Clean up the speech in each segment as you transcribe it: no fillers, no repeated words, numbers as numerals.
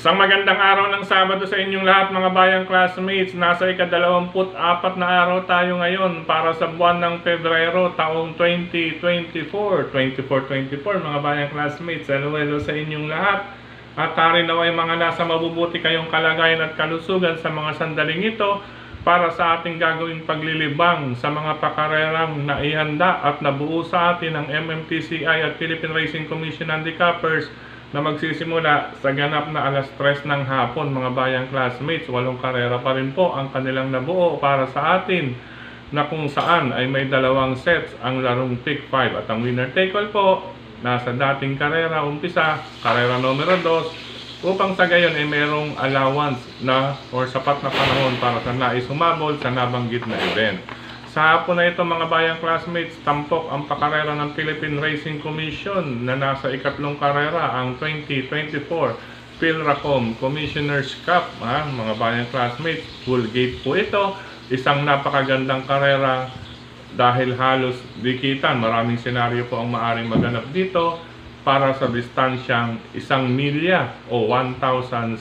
Isang magandang araw ng Sabado sa inyong lahat mga bayang classmates. Nasa ika-24 na araw tayo ngayon para sa buwan ng Pebrero taong 2024. 24 mga bayang classmates. Hello sa inyong lahat. At tarin naway mga nasa mabubuti kayong kalagayan at kalusugan sa mga sandaling ito para sa ating gagawing paglilibang sa mga pakarerang naihanda at nabuo sa atin ng MMTCI at Philippine Racing Commission Handicappers na magsisimula sa ganap na alas 3 ng hapon mga bayang classmates. 8 karera pa rin po ang kanilang nabuo para sa atin na kung saan ay may 2 sets ang larong pick 5 at ang winner take all po nasa dating karera umpisa, karera numero 2 upang sa gayon ay mayroong allowance na or sapat na panahon para sa nais humabol sa nabanggit na event. Sa hapon na ito mga bayang classmates, tampok ang pakarera ng Philippine Racing Commission na nasa ikatlong karera, ang 2024 PhilRacom Commissioner's Cup. Mga bayang classmates, full gate po ito. Isang napakagandang karera dahil halos dikitan. Maraming senaryo po ang maaaring maganap dito para sa distansyang 1 milya o 1,600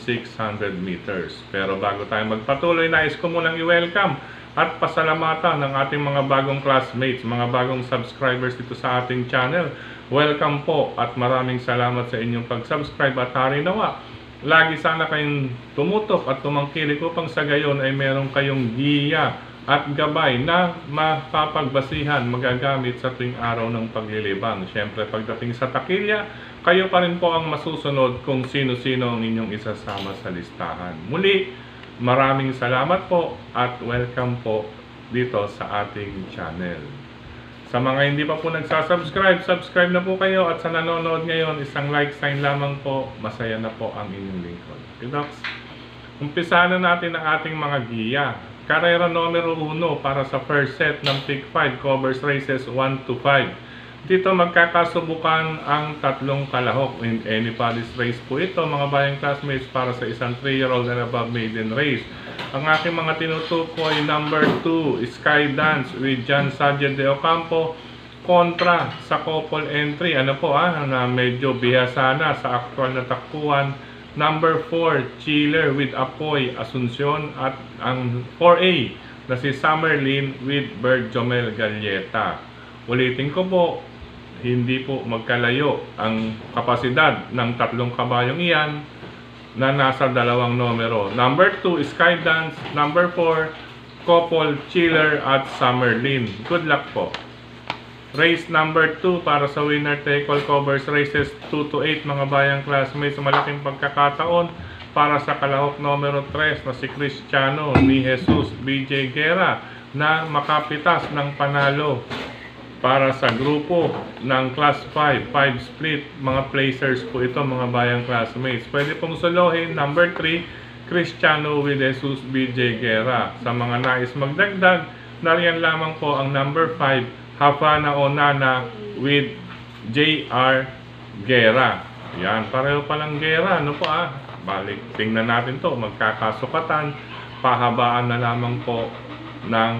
meters. Pero bago tayo magpatuloy, nais ko munang i-welcome at pasalamatan ng ating mga bagong classmates, mga bagong subscribers dito sa ating channel. Welcome po at maraming salamat sa inyong pag-subscribe at hari nawa lagi sana kayong tumutok at tumangkilik upang sa gayon ay meron kayong giya at gabay na mapapagbasihan, magagamit sa tuwing araw ng paglilibang. Siyempre pagdating sa takilya, kayo pa rin po ang masusunod kung sino-sino ang inyong isasama sa listahan. Muli, maraming salamat po at welcome po dito sa ating channel. Sa mga hindi pa po nagsasubscribe, subscribe na po kayo at sa nanonood ngayon, isang like sign lamang po, masaya na po ang inyong lingkod. Okay, umpisahan na natin ang ating mga giya. Karera numero 1 para sa first set ng pick 5 covers races 1 to 5. Dito magkakasubukan ang tatlong kalahok in any Palis race po ito mga bayang classmates para sa isang 3-year-old and above maiden race. Ang aking mga tinutukoy, number 2, Skydance with John Sadia de Ocampo kontra sa couple entry. Ano po na medyo bihasa na sa aktual na takbuhan. Number 4, Chiller with Apoy Asuncion at ang 4A na si Summerlin with Berg Jomel Galleta. Ulitin ko po, hindi po magkalayo ang kapasidad ng tatlong kabayong iyan na nasa dalawang numero. Number 2, Skydance. Number 4, Couple, Chiller at Summerlin. Good luck po. Race number 2 para sa winner take all covers races 2 to 8 mga bayang classmates. Malaking pagkakataon para sa kalahok numero 3 na si Cristiano ni Jesus BJ Guerra na makapitas ng panalo para sa grupo ng class 5 split. Mga placers po ito mga bayang classmates. Pwede pong solohin number 3 Cristiano with Jesus BJ Guerra. Sa mga nais magdagdag, nariyan lamang po ang number 5 Havana Onana with JR Guerra. Yan, pareho palang Guerra. Ano po balik, tingnan natin to. Magkakasukatan, pahabaan na lamang po ng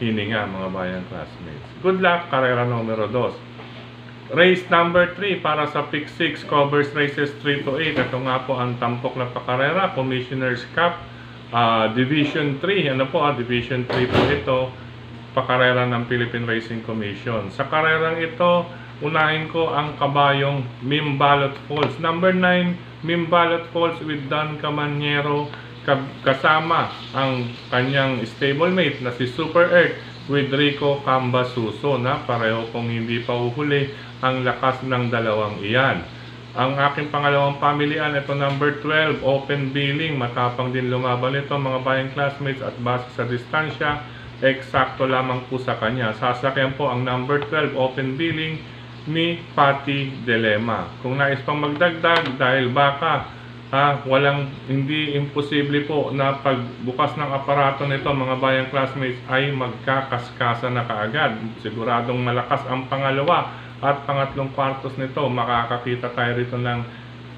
hininga mga bayang classmates. Good luck, karera numero 2. Race number 3 para sa pick 6 covers races 3 to 8. Ito nga po ang tampok na pakarera, Commissioner's Cup Division 3. Ano po Division 3 po ito, pakarera ng Philippine Racing Commission. Sa karerang ito, unahin ko ang kabayong Mimbalot Falls. Number 9, Mimbalot Falls with Don Camaniero kasama ang kanyang stablemate na si Super Earth with Rico Cambasuso na pareho kung hindi pa uhuli ang lakas ng dalawang iyan. Ang aking pangalawang pamilian, ito number 12, Open Billing. Matapang din lumaban ito mga bayang classmates at base sa distansya, eksakto lamang po sa kanya. Sasakyan po ang number 12 Open Billing ni Patty Dilema. Kung nais pang magdagdag dahil baka hindi imposible po na pagbukas ng aparato nito mga bayang classmates ay magkakaskasa na kaagad. Siguradong malakas ang pangalawa at pangatlong kwartos nito. Makakakita tayo rito ng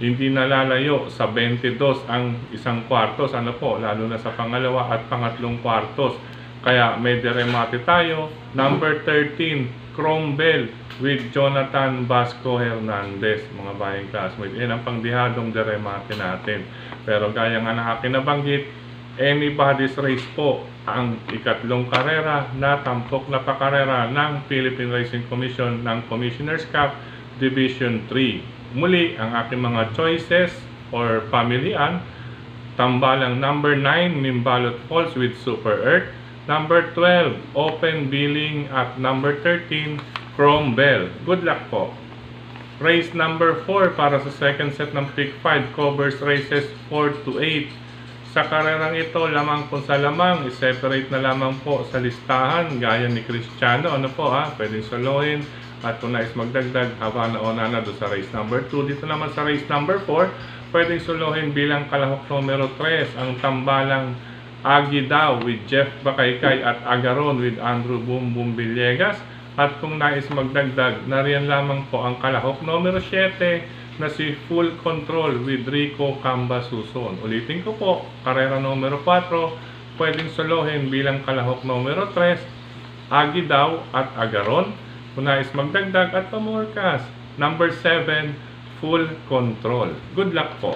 hindi nalalayo sa 22 ang isang kwartos. Ano po, lalo na sa pangalawa at pangatlong kwartos. Kaya may deremate tayo. Number 13, Crombel with Jonathan Vasco Hernandez, mga bayang classmates. Yan ang pangdihadong deremate natin. Pero gaya nga na akin nabanggit, anybody's race po ang ikatlong karera na tampok na pakarera ng Philippine Racing Commission ng Commissioner's Cup Division 3. Muli, ang aking mga choices or pamilian: tambalang number 9, Mimbalot Falls with Super Earth; number 12, Open Billing; at number 13, Chrome Bell. Good luck po. Race number 4 para sa second set ng Pick 5 covers races 4 to 8. Sa karerang ito, lamang po sa lamang, i-separate na lamang po sa listahan gaya ni Cristiano. Ano po ha? Pwedeng solohin. At kung nais magdagdag, haba na na doon sa race number 2. Dito naman sa race number 4, pwedeng solohin bilang kalahok numero 3 ang tambalang Agi Daw with Jeff Bakaykay at Agaron with Andrew Boom Boom Villegas. At kung nais magdagdag, nariyan lamang po ang kalahok numero 7 na si Full Control with Rico Camba Suson. Ulitin ko po, karera numero 4, pwedeng solohin bilang kalahok numero 3, Agi Daw at Agaron. Kung nais magdagdag at pamorkas, number 7, Full Control. Good luck po.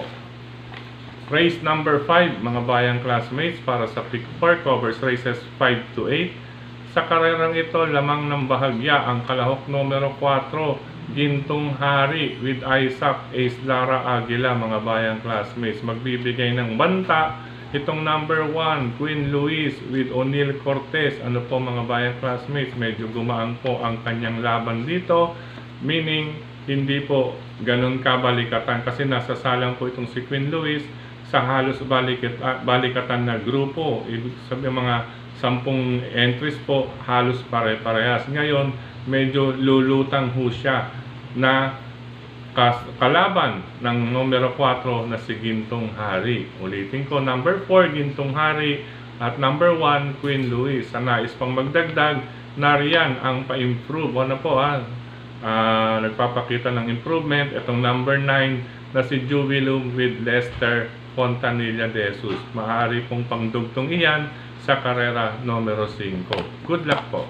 Race number 5, mga bayang classmates, para sa Pick 4 covers races 5 to 8. Sa karerang ito, lamang ng bahagya ang kalahok numero 4, Gintong Hari with Isaac Ace Lara Aguila, mga bayang classmates. Magbibigay ng banta itong number 1, Queen Louise with O'Neil Cortez. Ano po mga bayang classmates, medyo gumaan po ang kanyang laban dito, meaning hindi po ganun kabalikatan kasi nasa salang po itong si Queen Louise sa halos balikatan na grupo. Ibig sabihin mga 10 entries po, halos pare-parehas. Ngayon, medyo lulutang ho siya na kalaban ng numero 4 na si Gintong Hari. Ulitin ko, number 4, Gintong Hari, at number 1, Queen Louise. Sa nais pang magdagdag, nariyan ang pa-improve. Ano po nagpapakita ng improvement. Itong number 9 na si Jubilum with Lester Fontanilla de Jesus. Maaari pong pangdugtong iyan sa karera numero 5. Good luck po.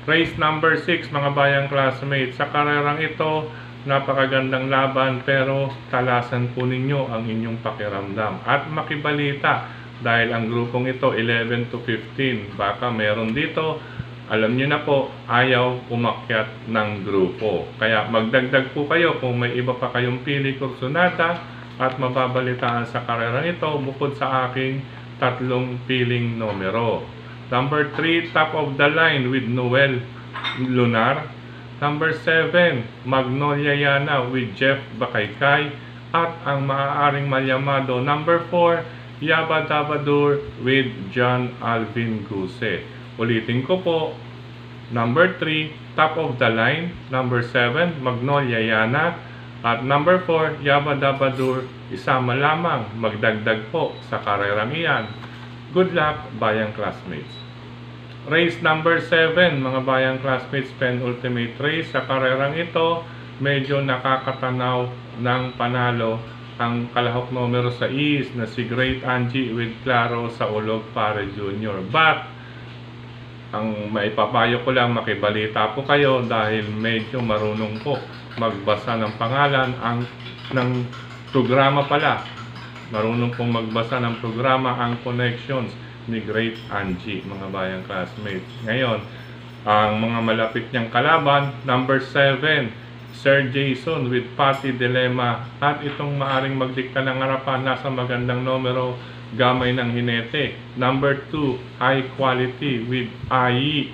Race number 6, mga bayang classmates. Sa karerang ito, napakagandang laban pero talasan po ninyo ang inyong pakiramdam at makibalita dahil ang grupong ito 11 to 15. Baka meron dito, alam nyo na po, ayaw umakyat ng grupo. Kaya magdagdag po kayo kung may iba pa kayong pili kursunada at mababalitaan sa karerang ito bukod sa aking 3 piling numero. Number 3, Top of the Line with Noel Lunar. Number 7, Magnolia Yana with Jeff Bakaykay. At ang maaaring malyamado, number 4, Yaba Dabadur with John Alvin Guse. Ulitin ko po, number 3, Top of the Line. Number 7, Magnolia Yana. At number 4, Yaba Dabadur. Isama lamang, magdagdag po sa karerang iyan. Good luck, bayang classmates. Race number 7, mga bayang classmates, penultimate race. Sa karerang ito, medyo nakakatanaw ng panalo ang kalahok numero 6 na si Great Angie with Claro sa Ulog Pare Jr. But, ang maipapayo ko lang, makibalita po kayo dahil medyo marunong po magbasa ng pangalan ng programa pala. Marunong pong magbasa ng programa ang Connections ni Great Angie, mga bayang classmates. Ngayon, ang mga malapit niyang kalaban, number 7, Sir Jason with Patty Dilemma. At itong maaring magdikta ng harapan, nasa magandang numero, Gamay ng Hinete. Number 2, High Quality with Ai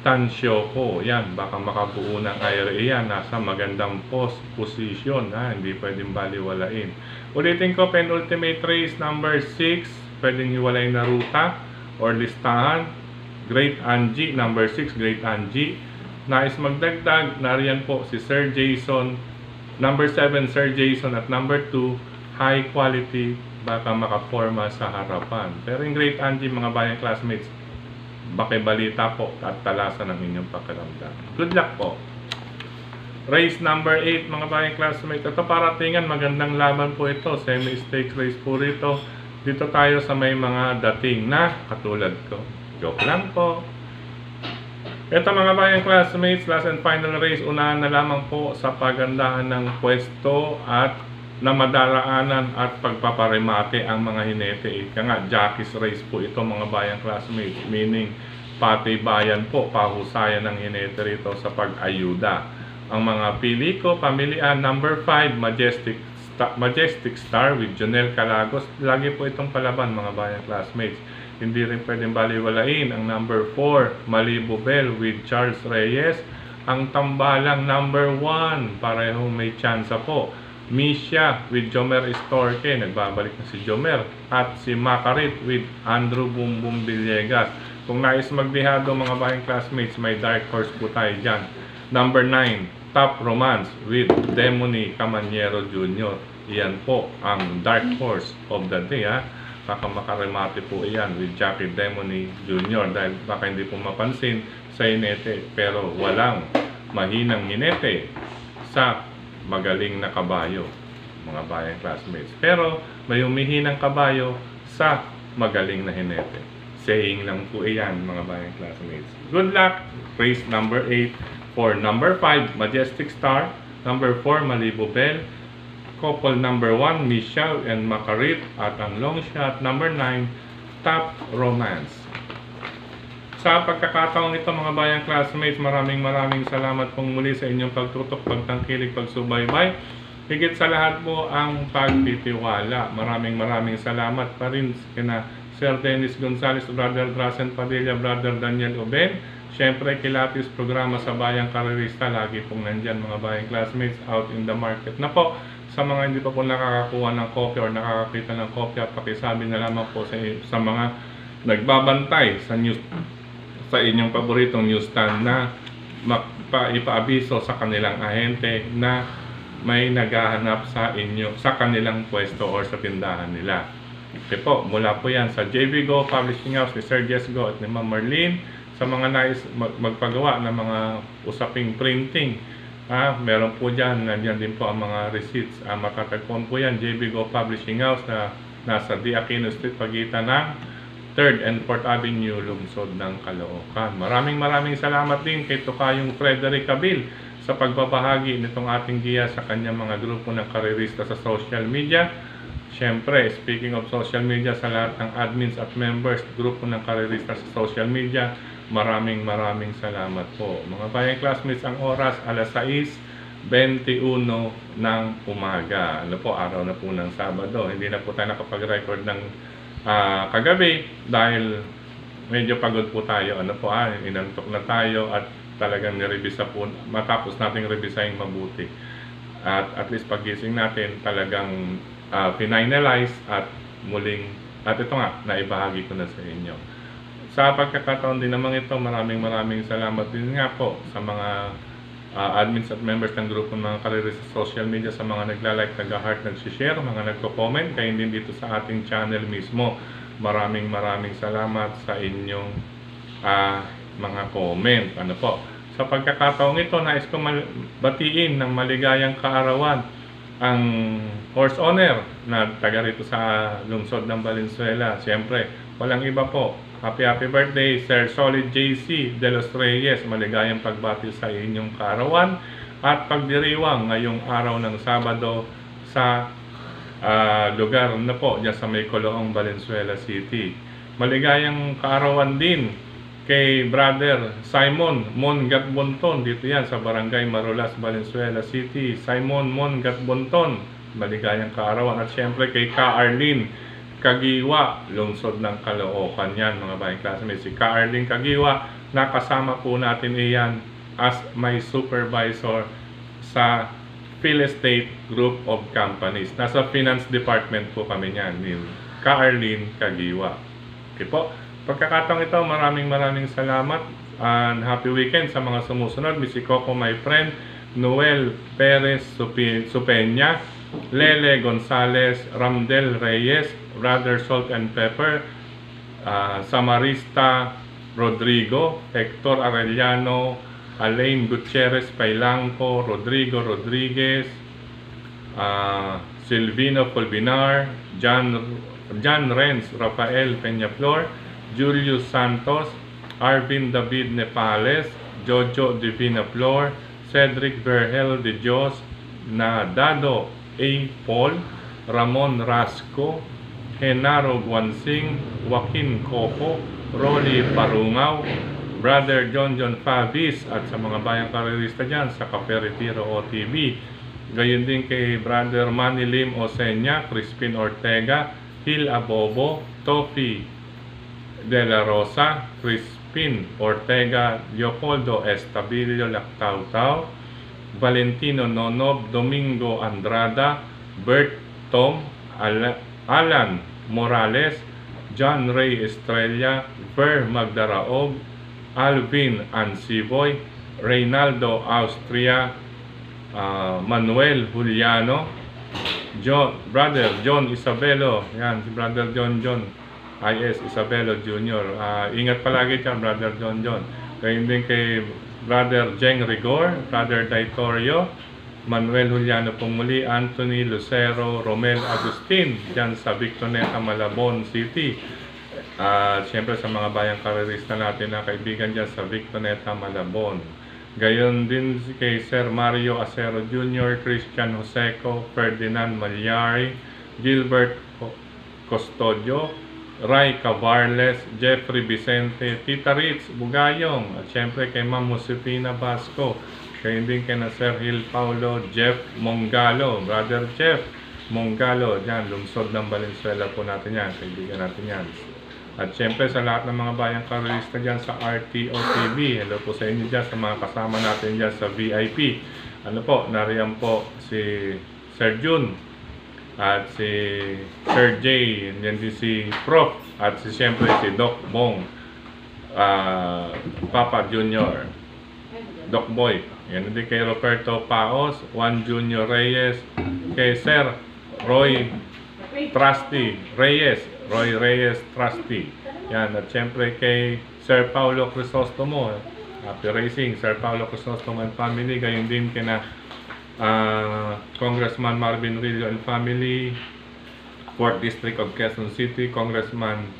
Tansyoko. Yan, baka makabuo ng IRA yan. Nasa magandang position. Hindi pwedeng baliwalain. Ulitin ko, penultimate race, number 6, pwedeng hiwalay na ruta or listahan. Great Angie, number 6, Great Angie. Nais magdagdag, nariyan po si Sir Jason, number 7, Sir Jason, at number 2, High Quality, baka makaporma sa harapan. Pero yung Great Angie, mga bayang classmates, bakibalita po at talasan ng inyong pakiramdam. Good luck po. Race number 8, mga bayang classmates. Ito paratingan, magandang laban po ito. Semi-stakes race po rito. Dito tayo sa may mga dating na katulad ko. Joke lang po. Ito mga bayang classmates, last and final race, unahan na lamang po sa pagandahan ng pwesto at na madaraanan at pagpaparimate ang mga hinete. Ika nga, jockey's race po ito mga bayang classmates, meaning pati bayan po, pahusayan ng hinete rito sa pag-ayuda. Ang mga pili ko, pamilian number 5, Majestic Star with Jonel Calagos. Lagi po itong palaban mga bayang classmates. Hindi rin pwedeng baliwalain ang number 4, Malibu Bell with Charles Reyes. Ang tambalang number 1, parehong may tsansa po. Misha with Jomer Estorque, nagbabalik na si Jomer. At si Macarit with Andrew Bumbum Villegas. Kung nais magbihado mga bayang classmates, may dark horse po tayo dyan. Number 9, Top Romance with Demony Camaniero Jr. Iyan po ang dark horse of the day baka makarimate po iyan with Jackie Demony Jr. dahil baka hindi po mapansin sa hinete pero walang mahinang hinete sa magaling na kabayo mga bayang classmates, pero may umihinang kabayo sa magaling na hinete. Saying lang po iyan mga bayang classmates. Good luck. Race number 8 for number 5 Majestic Star, number 4 Malibu Bell, couple number 1, Michelle and Macarit, at ang long shot number 9, Top Romance. Sa pagkakataong ito mga bayang classmates, maraming salamat pong muli sa inyong pagtutok, pagtangkilik, pagsubaybay. Higit sa lahat po ang pagtitiwala. Maraming salamat pa rin kina Sir Dennis Gonzales, Brother Drasen Padilla, Brother Daniel Oben. Siyempre, kilatis programa sa Bayang Karerista, lagi pong nandyan mga bayang classmates, out in the market na po. Sa mga hindi pa po nakakakuha ng kopya or nakakakita ng kopya, pakisabi na lamang po sa mga nagbabantay sa news, sa inyong paboritong newsstand na ipaabiso sa kanilang ahente na may naghahanap sa inyo, sa kanilang pwesto or sa tindahan nila. Okay po, mula po yan sa JB Go Publishing House ni Sir Jess Go at ni Ma'am Marlene. Sa mga nais magpagawa ng mga usaping printing, meron po dyan, nandiyan din po ang mga receipts. Matatagpuan po yan, JB Go Publishing House na nasa D. Aquino Street, pagitan ng 3rd and 4th Avenue, lungsod ng Caloocan. Maraming salamat din kay Tokayong Frederick Cabil sa pagbabahagi nitong ating giya sa kanyang mga grupo ng karerista sa social media. Siyempre, speaking of social media, sa lahat ng admins at members, grupo ng karerista sa social media, maraming salamat po. Mga bayang classmates, ang oras alas 6:21 ng umaga. Ano po, araw na po ng Sabado. Hindi na po tayo nakapag-record ng kagabi dahil medyo pagod po tayo. Ano po, inantok na tayo at talagang nirevisa po. Matapos nating revisahin mabuti. At least pagising natin talagang finalize at muling, at ito nga, naibahagi ko na sa inyo. Sa pagkakataon din naman ito, maraming salamat din nga po sa mga admins at members ng grupo ng mga karerista sa social media, sa mga nagla-like, nag-heart, nag-share, mga nagko-comment, kayo din dito sa ating channel mismo. Maraming salamat sa inyong mga comment. Ano po? Sa pagkakataong ito, nais ko batiin ng maligayang kaarawan ang horse owner na taga rito sa lungsod ng Valenzuela. Siyempre, walang iba po. Happy birthday, Sir Solid JC de los Reyes. Maligayang pagbati sa inyong kaarawan at pagdiriwang ngayong araw ng Sabado sa lugar na po dyan sa may Coloong, Valenzuela City. Maligayang kaarawan din kay Brother Simon Mongat Bonton, dito yan sa Barangay Marulas, Valenzuela City. Simon Mongat Bonton, maligayang kaarawan. At syempre kay Ka Arlene Kagiwa, lungsod ng Caloocan yan mga bayang classmates. Si Ka Arlene Kagiwa, nakasama po natin iyan as my supervisor sa Phil Estate Group of Companies. Nasa Finance Department po kami niyan, ni Ka Arlene Kagiwa. Okay po. Pagkakataong ito, maraming salamat and happy weekend sa mga sumusunod. Missy Coco, my friend, Noel Perez Supenya, Lele Gonzales, Ramdel Reyes, Brother Salt and Pepper, Samarista Rodrigo, Hector Arellano, Alain Gutierrez Pailanco, Rodrigo Rodriguez, Silvino Polbinar, John Renz, Rafael Peñaflor, Julius Santos, Arvin David Nepales, Jojo Divina Flor, Cedric Vergel de Dios, Nadado A. Paul, Ramon Rasco, Genaro Guansing, Joaquin Coco, Rolly Parungaw, Brother John Favis, at sa mga bayang karerista dyan sa Cafe Retiro OTV. Gayon din kay Brother Manny Lim Osenya, Crispin Ortega, Hil Abobo, Tofi De La Rosa, Crispin Ortega, Leopoldo Estabilio Lactautau, Valentino Nonob, Domingo Andrada, Bert Tom, Alan Morales, John Ray Estrella, Ver Magdaraog, Alvin Ansiboy, Reynaldo Austria, Manuel Juliano, Brother John Isabelo, yan si Brother John I.S. Isabelo Jr. Ingat palagi dyan, Brother John. Kaya din kay Brother Jeng Rigor, Brother Daitorio, Manuel Juliano Pumuli, Anthony Lucero, Romel Agustin dyan sa Victoneta, Malabon City. Siyempre sa mga bayang karerista natin na kaibigan dyan sa Victoneta, Malabon. Gayon din kay Sir Mario Acero Jr., Christian Joseco, Ferdinand Malyari, Gilbert Custodio, Ray Cavarles, Jeffrey Vicente, Tita Ritz Bugayong, at siyempre kay Ma'am Josefina Basco. Kaya din kay na Sir Gil Paulo, Jeff Mongalo, Brother Jeff Mongalo, dyan, lungsod ng Valenzuela po natin yan, kaibigan natin yan. At syempre sa lahat ng mga bayang karerista dyan sa RTO TV, hello po sa inyo dyan, sa mga kasama natin dyan sa VIP. Ano po, nariyan po si Sir Jun, at si Sir Jay, yan din si Prof, at si syempre si Doc Bong, Papa Junior, Doc Boy. Yan din kay Roberto Paos, Juan Junior Reyes, kay Sir Roy Trusty Reyes, Roy Reyes Trusty. Yan, at syempre kay Sir Paulo Crisostomo, Happy Racing, Sir Paulo Crisostomo and family. Gayon din kina Congressman Marvin Rillo and family, 4th District of Quezon City, Congressman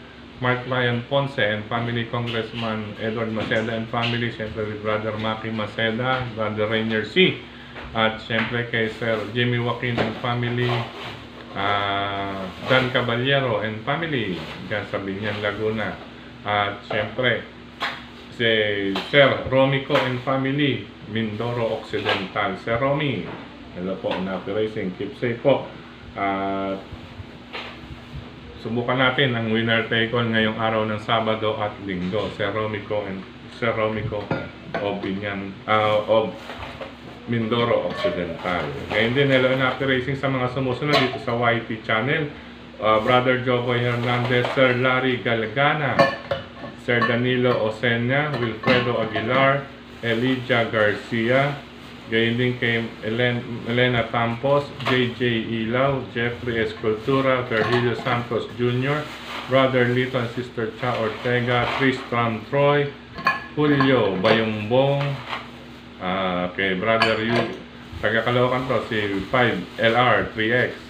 Mark Ryan Ponce and family, Congressman Edward Maceda and family, syempre with Brother Maki Maceda, Brother Rainier C. At syempre kay Sir Jimmy Joaquin and family, Dan Caballero and family dyan sa Binyan, Laguna. At syempre si Sir Romico and family, Mindoro Occidental. Sir Romy, hello po, Happy Racing, keep safe po. Subukan natin ang winner take all ngayong araw ng Sabado at Linggo. Sir Romico of Binyan, of Mindoro Occidental. Ngayon din, hello and Happy Racing sa mga sumusunod dito sa YT channel. Brother Joboy Hernandez, Sir Larry Galgana, Sir Danilo Osenya, Wilfredo Aguilar, Elijah Garcia, gayon din kay Elena Tampos, JJ Ilaw, Jeffrey Escultura, Virgilio Santos Jr., Brother Lito and Sister Cha Ortega, Tristram Troy, Julio Bayumbong, kay Brother Yu, taga Caloocan to, si 5LR3X.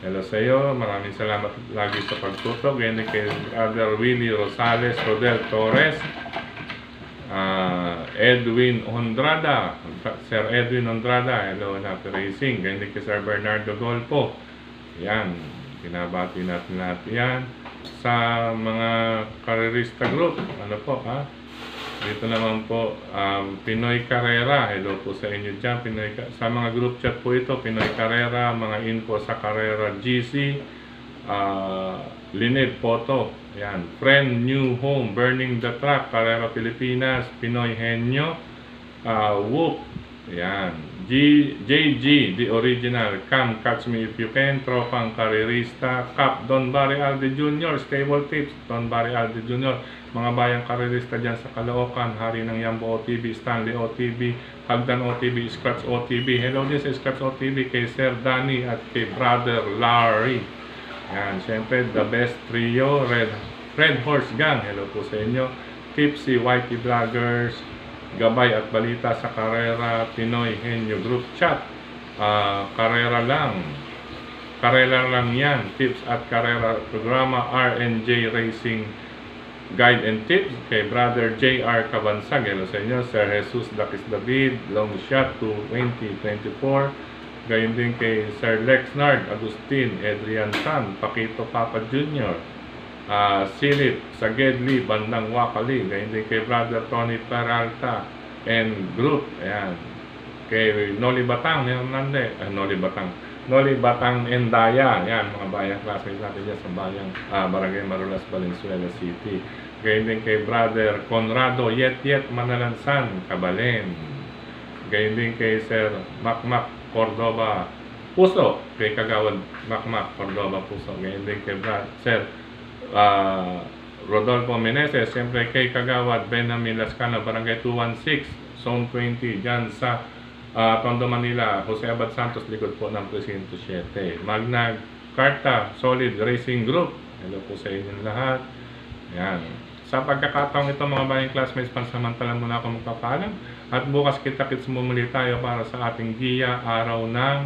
Hello sa iyo, maraming salamat lagi sa pagtutok. Ganyan kay Brother Willie Rosales, Rodel Torres, Edwin Hondrada, Sir Edwin Hondrada, hello and Happy Racing. Ganyan kay Sir Bernardo Golpo. Yan, binabati natin lahat yan. Sa mga karerista group, ano po dito naman po, Pinoy Carrera, hello po sa inyo dyan. Sa mga group chat po ito, Pinoy Carrera, mga info sa Carrera GC, Lined Photo, yan, Friend New Home, Burning the Truck, Carrera Pilipinas, Pinoy Henyo, Whoop, yan, JG, The Original, Come Catch Me If You Can, Tropang Karerista, Cap, Don Barry Alde Jr., Stable Tips, Don Barry Alde Jr., mga bayang karerista dyan sa Caloocan, Hari ng Yambo OTV, Stanley OTV, Hagdan OTV, Scratch OTV. Hello din sa Scratch OTV kay Sir Danny at kay Brother Larry. Yan, syempre the best trio, Red Horse Gang, hello po sa inyo. Tipsy, Whitey Vloggers, Gabay at Balita sa Carrera, Pinoy Henyo Group Chat, Carrera lang yan, Tips at Carrera Programa, RNJ Racing guide and tips kay Brother J.R. Cabansag. Hello sa inyo. Sir Jesus Dakis David, long shot to 2024. Gayon din kay Sir Lexnard Agustin, Adrian Tan, Pakito Papa Jr., Silip Sagedli, Bandang Wakali. Gayon din kay Brother Tony Peralta and group. Ayan. Kay Noli Batang, Noli Batang Endaya. Yan, mga bayang classmates natin dyan sa bayang Barangay Marulas, Valenzuela City. Gayon din kay Brother Conrado Yet Manalansan, Kabalen. Gayon din kay Sir Macmac Cordoba Puso, kay Kagawad Macmac Cordoba Puso. Gayon din kay Sir Rodolfo Meneses, siyempre kay Kagawad Benjamin Lascano, Barangay 216, Zone 20, dyan sa Tondo, Manila. Jose Abad Santos, likod po ng Presinto 7. Magna Carta Solid Racing Group, hello po sa inyong lahat. Yan. Sa pagkakataong ito mga bayang classmates, pansamantala muna ako magpapaalam. At bukas kita-kits muli tayo para sa ating GIA araw ng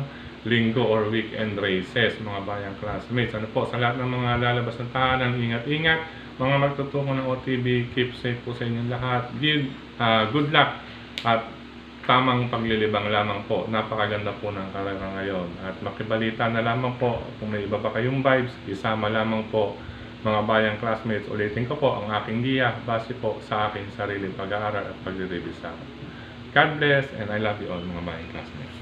linggo or weekend races, mga bayang classmates. Ano po, sa lahat ng mga lalabas ng tahanan, ingat-ingat. Mga magtutungo ng OTB, keep safe po sa inyong lahat. Good luck at tamang paglilibang lamang po. Napakaganda po ng kalagayan ngayon. At makibalita na lamang po, kung may iba pa kayong vibes, isama lamang po mga bayang classmates. Ulitin ko po ang aking giya base po sa aking sariling pag-aaral at pagre-revisa. God bless and I love you all mga bayang classmates.